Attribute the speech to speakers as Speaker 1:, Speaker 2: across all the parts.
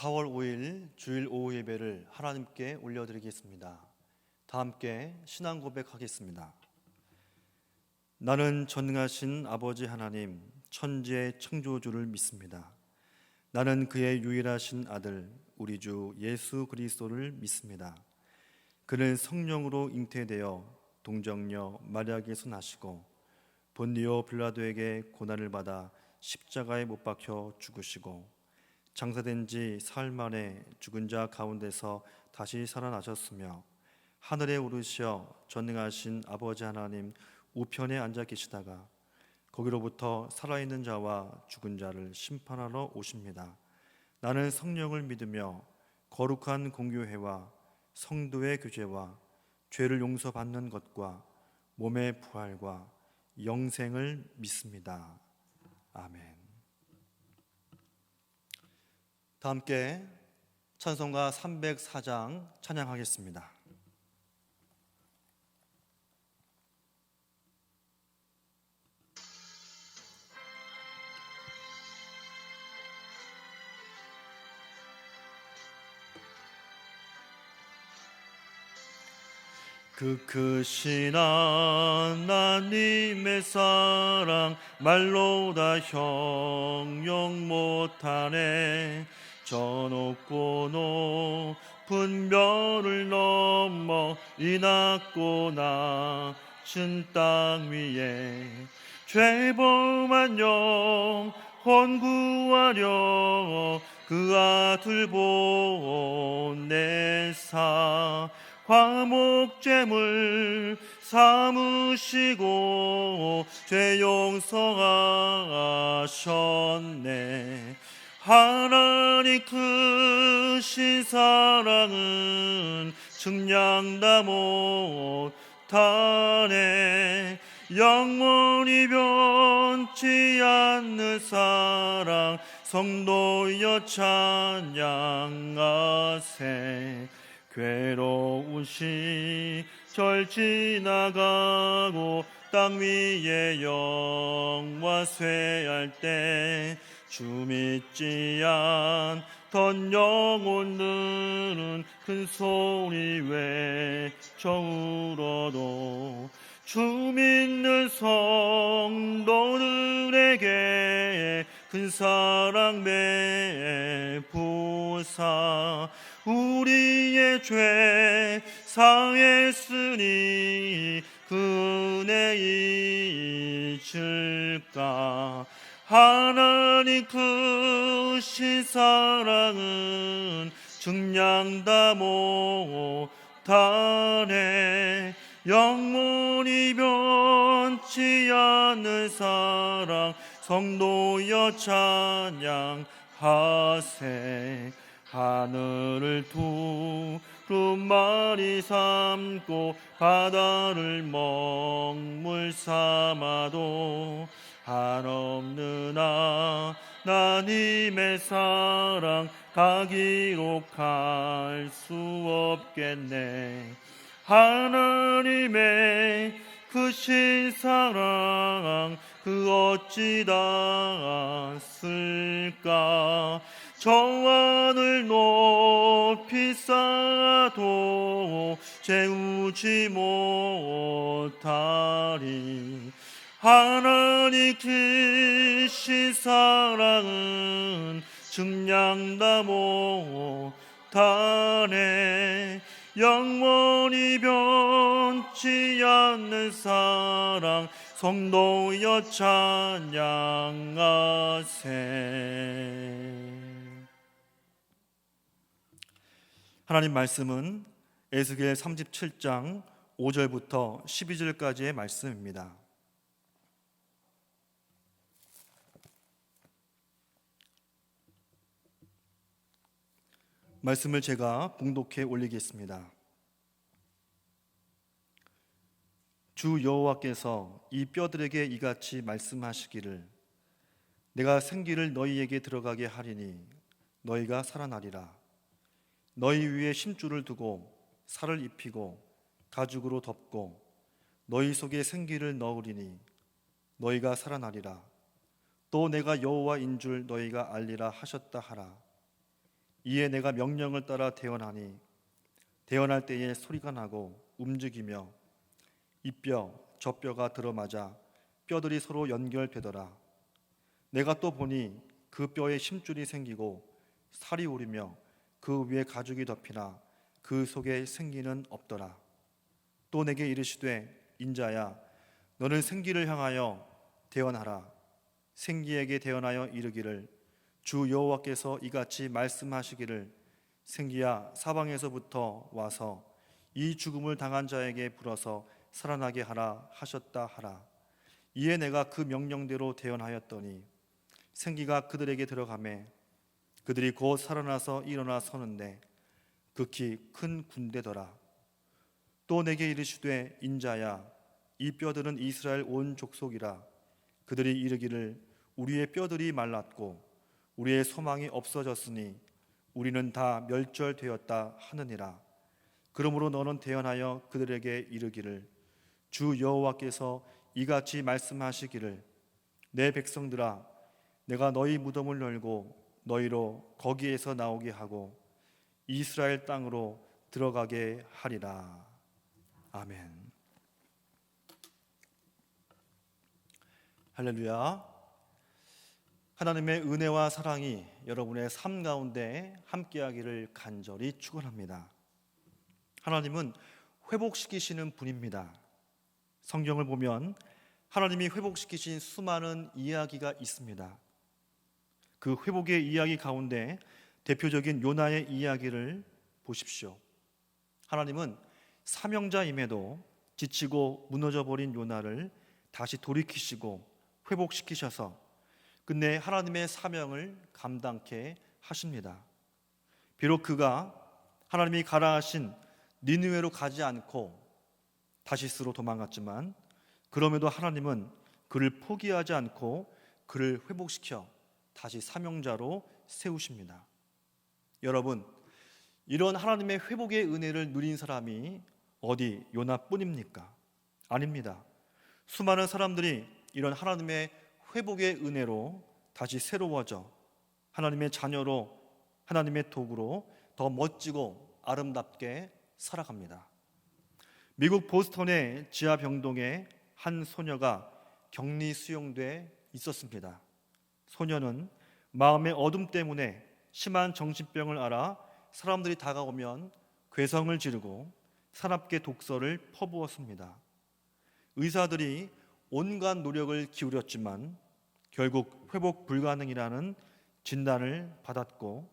Speaker 1: 4월 5일 주일 오후 예배를 하나님께 올려드리겠습니다. 다 함께 신앙 고백하겠습니다. 나는 전능하신 아버지 하나님, 천지의 창조주를 믿습니다. 나는 그의 유일하신 아들, 우리 주 예수 그리스도를 믿습니다. 그는 성령으로 잉태되어 동정녀 마리아에게서 나시고 본디오 빌라도에게 고난을 받아 십자가에 못 박혀 죽으시고 장사된 지 사흘 만에 죽은 자 가운데서 다시 살아나셨으며 하늘에 오르시어 전능하신 아버지 하나님 우편에 앉아 계시다가 거기로부터 살아있는 자와 죽은 자를 심판하러 오십니다. 나는 성령을 믿으며 거룩한 공교회와 성도의 교제와 죄를 용서받는 것과 몸의 부활과 영생을 믿습니다. 아멘. 다 함께 찬송가 304장 찬양하겠습니다. 그 크신 하나님의 사랑 말로 다 형용 못하네. 저 높고 높은 별을 넘어 이 낮고 낮은 땅 위에 죄범한 영혼 구하려 그 아들 보내사 화목제물 삼으시고 죄 용서하셨네. 하나님 크신 사랑은 측량 다 못하네. 영원히 변치 않는 사랑 성도여 찬양하세. 괴로운 시절 지나가고 땅 위에 영화 쇠할 때 주 믿지 않던 영혼들은 큰 소리 외쳐 울어도 주 믿는 성도들에게 큰 사랑 베푸사 우리의 죄 사했으니 그 은혜 잊을까. 하나님 크신 사랑은 측량 다 못하네. 영원히 변치 않는 사랑 성도여 찬양하세. 하늘을 두루마리 삼고 바다를 먹물 삼아도 한없는 하나님의 사랑 다 기록할 수 없겠네. 하나님의 크신 사랑 그 어찌 닿았을까. 저 하늘 높이 쌓아도 채우지 못하리. 하나님 크신 사랑은 측량 다 못하네. 영원히 변치 않는 사랑 성도여 찬양하세. 하나님 말씀은 에스겔 37장 5절부터 12절까지의 말씀입니다. 말씀을 제가 봉독해 올리겠습니다. 주 여호와께서 이 뼈들에게 이같이 말씀하시기를 내가 생기를 너희에게 들어가게 하리니 너희가 살아나리라. 너희 위에 심줄을 두고 살을 입히고 가죽으로 덮고 너희 속에 생기를 넣으리니 너희가 살아나리라. 또 내가 여호와인 줄 너희가 알리라 하셨다 하라. 이에 내가 명령을 따라 대언하니 대언할 때에 소리가 나고 움직이며 이 뼈 저 뼈가 들어맞아 뼈들이 서로 연결되더라. 내가 또 보니 그 뼈에 힘줄이 생기고 살이 오르며 그 위에 가죽이 덮이나 그 속에 생기는 없더라. 또 내게 이르시되 인자야 너는 생기를 향하여 대언하라. 생기에게 대언하여 이르기를 주 여호와께서 이같이 말씀하시기를 생기야 사방에서부터 와서 이 죽음을 당한 자에게 불어서 살아나게 하라 하셨다 하라. 이에 내가 그 명령대로 대언하였더니 생기가 그들에게 들어가매 그들이 곧 살아나서 일어나 서는데 극히 큰 군대더라. 또 내게 이르시되 인자야 이 뼈들은 이스라엘 온 족속이라. 그들이 이르기를 우리의 뼈들이 말랐고 우리의 소망이 없어졌으니 우리는 다 멸절되었다 하느니라. 그러므로 너는 대언하여 그들에게 이르기를 주 여호와께서 이같이 말씀하시기를 내 백성들아 내가 너희 무덤을 열고 너희로 거기에서 나오게 하고 이스라엘 땅으로 들어가게 하리라. 아멘. 할렐루야. 하나님의 은혜와 사랑이 여러분의 삶 가운데 함께하기를 간절히 축원합니다. 하나님은 회복시키시는 분입니다. 성경을 보면 하나님이 회복시키신 수많은 이야기가 있습니다. 그 회복의 이야기 가운데 대표적인 요나의 이야기를 보십시오. 하나님은 사명자임에도 지치고 무너져버린 요나를 다시 돌이키시고 회복시키셔서 끝내 하나님의 사명을 감당케 하십니다. 비록 그가 하나님이 가라 하신 니느웨로 가지 않고 다시스로 도망갔지만 그럼에도 하나님은 그를 포기하지 않고 그를 회복시켜 다시 사명자로 세우십니다. 여러분, 이런 하나님의 회복의 은혜를 누린 사람이 어디 요나뿐입니까? 아닙니다. 수많은 사람들이 이런 하나님의 회복의 은혜로 다시 새로워져 하나님의 자녀로 하나님의 도구로 더 멋지고 아름답게 살아갑니다. 미국 보스턴의 지하 병동에 한 소녀가 격리 수용돼 있었습니다. 소녀는 마음의 어둠 때문에 심한 정신병을 앓아 사람들이 다가오면 괴성을 지르고 사납게 독서를 퍼부었습니다. 의사들이 온갖 노력을 기울였지만 결국 회복 불가능이라는 진단을 받았고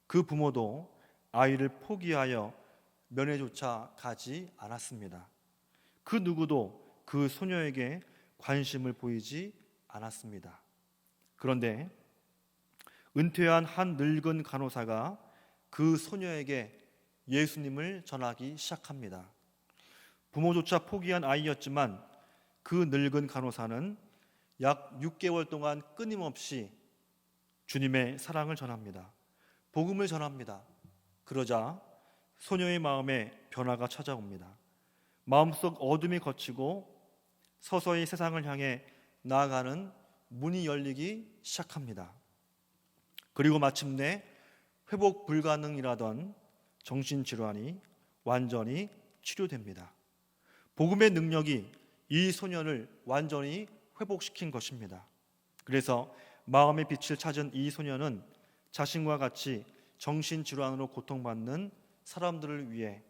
Speaker 1: 그 부모도 아이를 포기하여 면회조차 가지 않았습니다. 그 누구도 그 소녀에게 관심을 보이지 않았습니다. 그런데 은퇴한 한 늙은 간호사가 그 소녀에게 예수님을 전하기 시작합니다. 부모조차 포기한 아이였지만 그 늙은 간호사는 약 6개월 동안 끊임없이 주님의 사랑을 전합니다. 복음을 전합니다. 그러자 소녀의 마음에 변화가 찾아옵니다. 마음속 어둠이 걷히고 서서히 세상을 향해 나아가는 문이 열리기 시작합니다. 그리고 마침내 회복 불가능이라던 정신질환이 완전히 치료됩니다. 복음의 능력이 이 소녀를 완전히 회복시킨 것입니다. 그래서 마음의 빛을 찾은 이 소녀는 자신과 같이 정신질환으로 고통받는 사람들을 위해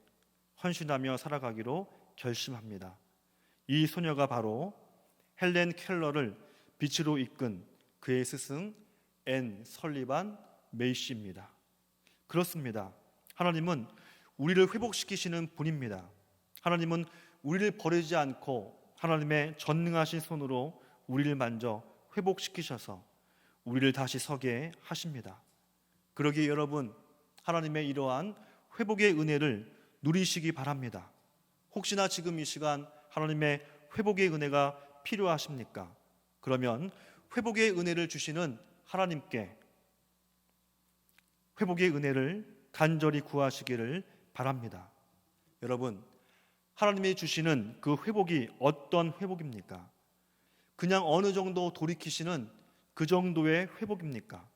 Speaker 1: 헌신하며 살아가기로 결심합니다. 이 소녀가 바로 헬렌 켈러를 빛으로 이끈 그의 스승 앤 설리반 메이시입니다. 그렇습니다. 하나님은 우리를 회복시키시는 분입니다. 하나님은 우리를 버리지 않고 하나님의 전능하신 손으로 우리를 만져 회복시키셔서 우리를 다시 서게 하십니다. 그러기에 여러분, 하나님의 이러한 회복의 은혜를 누리시기 바랍니다. 혹시나 지금 이 시간 하나님의 회복의 은혜가 필요하십니까? 그러면 회복의 은혜를 주시는 하나님께 회복의 은혜를 간절히 구하시기를 바랍니다. 여러분, 하나님이 주시는 그 회복이 어떤 회복입니까? 그냥 어느 정도 돌이키시는 그 정도의 회복입니까?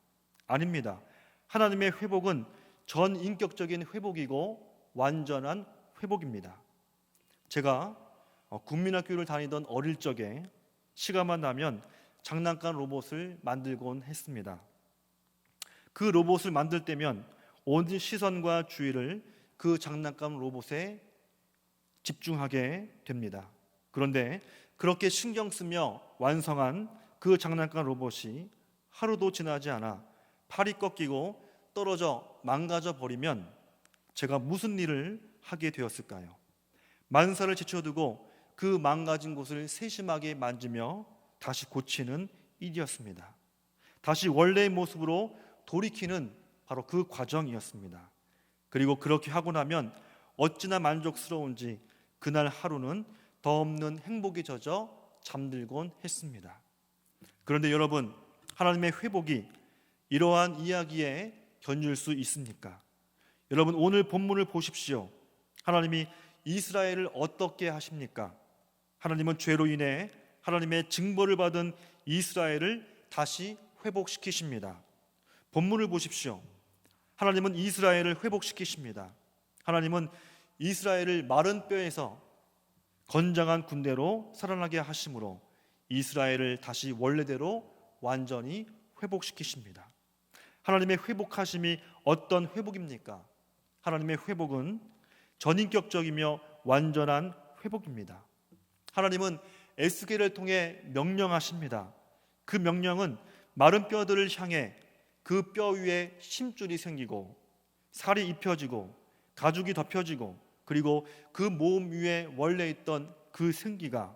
Speaker 1: 아닙니다. 하나님의 회복은 전 인격적인 회복이고 완전한 회복입니다. 제가 국민학교를 다니던 어릴 적에 시간만 나면 장난감 로봇을 만들곤 했습니다. 그 로봇을 만들 때면 온 시선과 주의를 그 장난감 로봇에 집중하게 됩니다. 그런데 그렇게 신경 쓰며 완성한 그 장난감 로봇이 하루도 지나지 않아 팔이 꺾이고 떨어져 망가져 버리면 제가 무슨 일을 하게 되었을까요? 만사를 제쳐두고 그 망가진 곳을 세심하게 만지며 다시 고치는 일이었습니다. 다시 원래의 모습으로 돌이키는 바로 그 과정이었습니다. 그리고 그렇게 하고 나면 어찌나 만족스러운지 그날 하루는 더 없는 행복이 젖어 잠들곤 했습니다. 그런데 여러분, 하나님의 회복이 이러한 이야기에 견줄 수 있습니까? 여러분, 오늘 본문을 보십시오. 하나님이 이스라엘을 어떻게 하십니까? 하나님은 죄로 인해 하나님의 징벌을 받은 이스라엘을 다시 회복시키십니다. 본문을 보십시오. 하나님은 이스라엘을 회복시키십니다. 하나님은 이스라엘을 마른 뼈에서 건장한 군대로 살아나게 하심으로 이스라엘을 다시 원래대로 완전히 회복시키십니다. 하나님의 회복하심이 어떤 회복입니까? 하나님의 회복은 전인격적이며 완전한 회복입니다. 하나님은 에스겔을 통해 명령하십니다. 그 명령은 마른 뼈들을 향해 그 뼈 위에 심줄이 생기고 살이 입혀지고 가죽이 덮여지고 그리고 그 몸 위에 원래 있던 그 생기가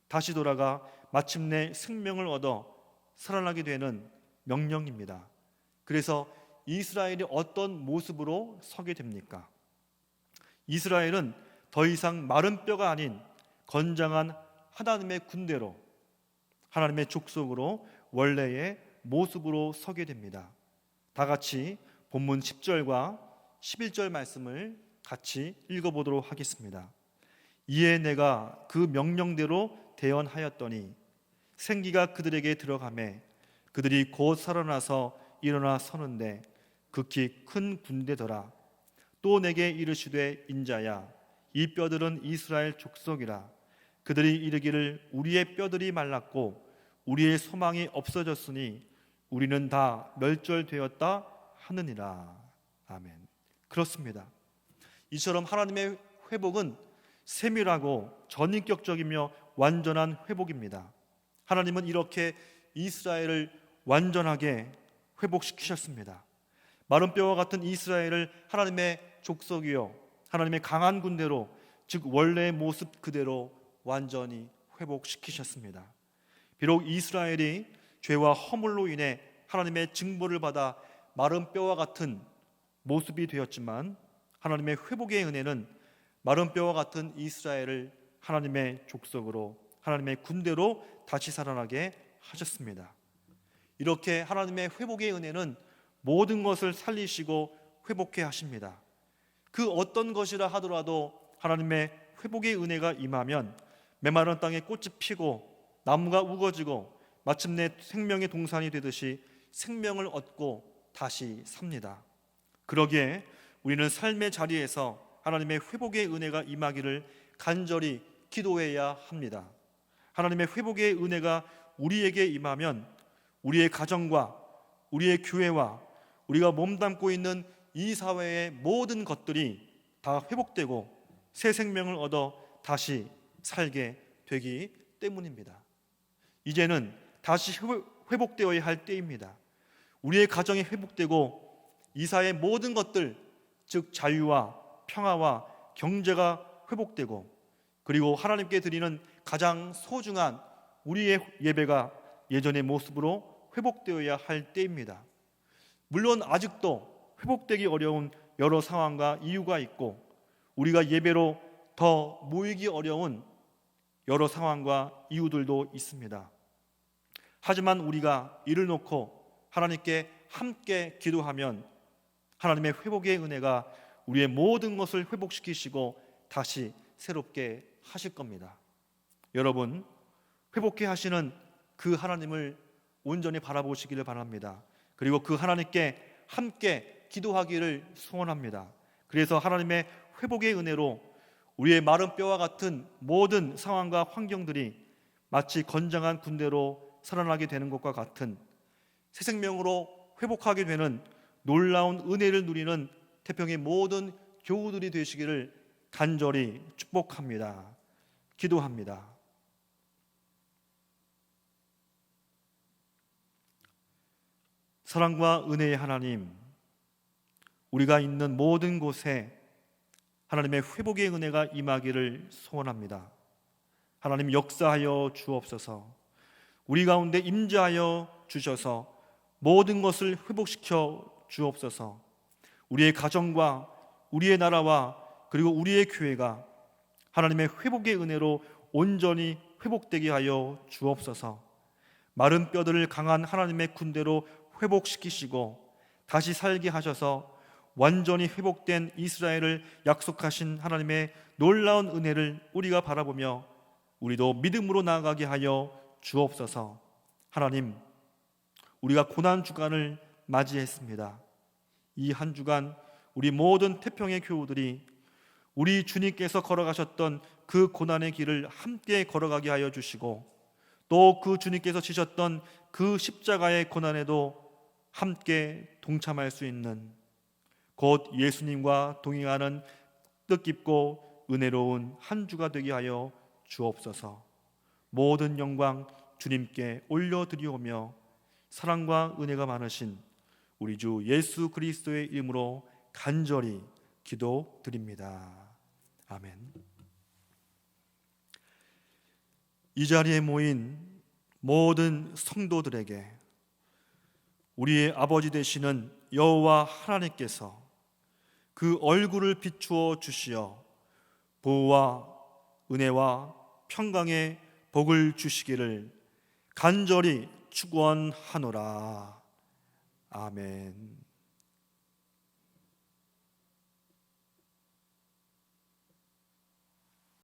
Speaker 1: 다시 돌아가 마침내 생명을 얻어 살아나게 되는 명령입니다. 그래서 이스라엘이 어떤 모습으로 서게 됩니까? 이스라엘은 더 이상 마른 뼈가 아닌 건장한 하나님의 군대로, 하나님의 족속으로 원래의 모습으로 서게 됩니다. 다 같이 본문 10절과 11절 말씀을 같이 읽어보도록 하겠습니다. 이에 내가 그 명령대로 대언하였더니 생기가 그들에게 들어가매 그들이 곧 살아나서 일어나 서는데 극히 큰 군대더라. 또 내게 이르시되 인자야 이 뼈들은 이스라엘 족속이라. 그들이 이르기를 우리의 뼈들이 말랐고 우리의 소망이 없어졌으니 우리는 다 멸절되었다 하느니라. 아멘. 그렇습니다. 이처럼 하나님의 회복은 세밀하고 전인격적이며 완전한 회복입니다. 하나님은 이렇게 이스라엘을 완전하게 회복시키셨습니다. 마른 뼈와 같은 이스라엘을 하나님의 족속이요 하나님의 강한 군대로, 즉 원래의 모습 그대로 완전히 회복시키셨습니다. 비록 이스라엘이 죄와 허물로 인해 하나님의 징벌을 받아 마른 뼈와 같은 모습이 되었지만 하나님의 회복의 은혜는 마른 뼈와 같은 이스라엘을 하나님의 족속으로, 하나님의 군대로 다시 살아나게 하셨습니다. 이렇게 하나님의 회복의 은혜는 모든 것을 살리시고 회복해 하십니다. 그 어떤 것이라 하더라도 하나님의 회복의 은혜가 임하면 메마른 땅에 꽃이 피고 나무가 우거지고 마침내 생명의 동산이 되듯이 생명을 얻고 다시 삽니다. 그러기에 우리는 삶의 자리에서 하나님의 회복의 은혜가 임하기를 간절히 기도해야 합니다. 하나님의 회복의 은혜가 우리에게 임하면 우리의 가정과 우리의 교회와 우리가 몸담고 있는 이 사회의 모든 것들이 다 회복되고 새 생명을 얻어 다시 살게 되기 때문입니다. 이제는 다시 회복되어야 할 때입니다. 우리의 가정이 회복되고 이 사회의 모든 것들, 즉 자유와 평화와 경제가 회복되고 그리고 하나님께 드리는 가장 소중한 우리의 예배가 예전의 모습으로 회복되어야 할 때입니다. 물론 아직도 회복되기 어려운 여러 상황과 이유가 있고 우리가 예배로 더 모이기 어려운 여러 상황과 이유들도 있습니다. 하지만 우리가 이를 놓고 하나님께 함께 기도하면 하나님의 회복의 은혜가 우리의 모든 것을 회복시키시고 다시 새롭게 하실 겁니다. 여러분, 회복해 하시는 그 하나님을 온전히 바라보시기를 바랍니다. 그리고 그 하나님께 함께 기도하기를 소원합니다. 그래서 하나님의 회복의 은혜로 우리의 마른 뼈와 같은 모든 상황과 환경들이 마치 건장한 군대로 살아나게 되는 것과 같은 새 생명으로 회복하게 되는 놀라운 은혜를 누리는 태평의 모든 교우들이 되시기를 간절히 축복합니다. 기도합니다. 사랑과 은혜의 하나님, 우리가 있는 모든 곳에 하나님의 회복의 은혜가 임하기를 소원합니다. 하나님 역사하여 주옵소서. 우리 가운데 임재하여 주셔서 모든 것을 회복시켜 주옵소서. 우리의 가정과 우리의 나라와 그리고 우리의 교회가 하나님의 회복의 은혜로 온전히 회복되게 하여 주옵소서. 마른 뼈들을 강한 하나님의 군대로 회복시키시고 다시 살게 하셔서 완전히 회복된 이스라엘을 약속하신 하나님의 놀라운 은혜를 우리가 바라보며 우리도 믿음으로 나아가게 하여 주옵소서. 하나님, 우리가 고난 주간을 맞이했습니다. 이 한 주간 우리 모든 태평의 교우들이 우리 주님께서 걸어가셨던 그 고난의 길을 함께 걸어가게 하여 주시고 또 그 주님께서 지셨던 그 십자가의 고난에도 함께 동참할 수 있는 곧 예수님과 동행하는 뜻깊고 은혜로운 한 주가 되게 하여 주옵소서. 모든 영광 주님께 올려드리오며 사랑과 은혜가 많으신 우리 주 예수 그리스도의 이름으로 간절히 기도드립니다. 아멘. 이 자리에 모인 모든 성도들에게 우리의 아버지 되시는 여호와 하나님께서 그 얼굴을 비추어 주시어 보호와 은혜와 평강의 복을 주시기를 간절히 축원하노라. 아멘.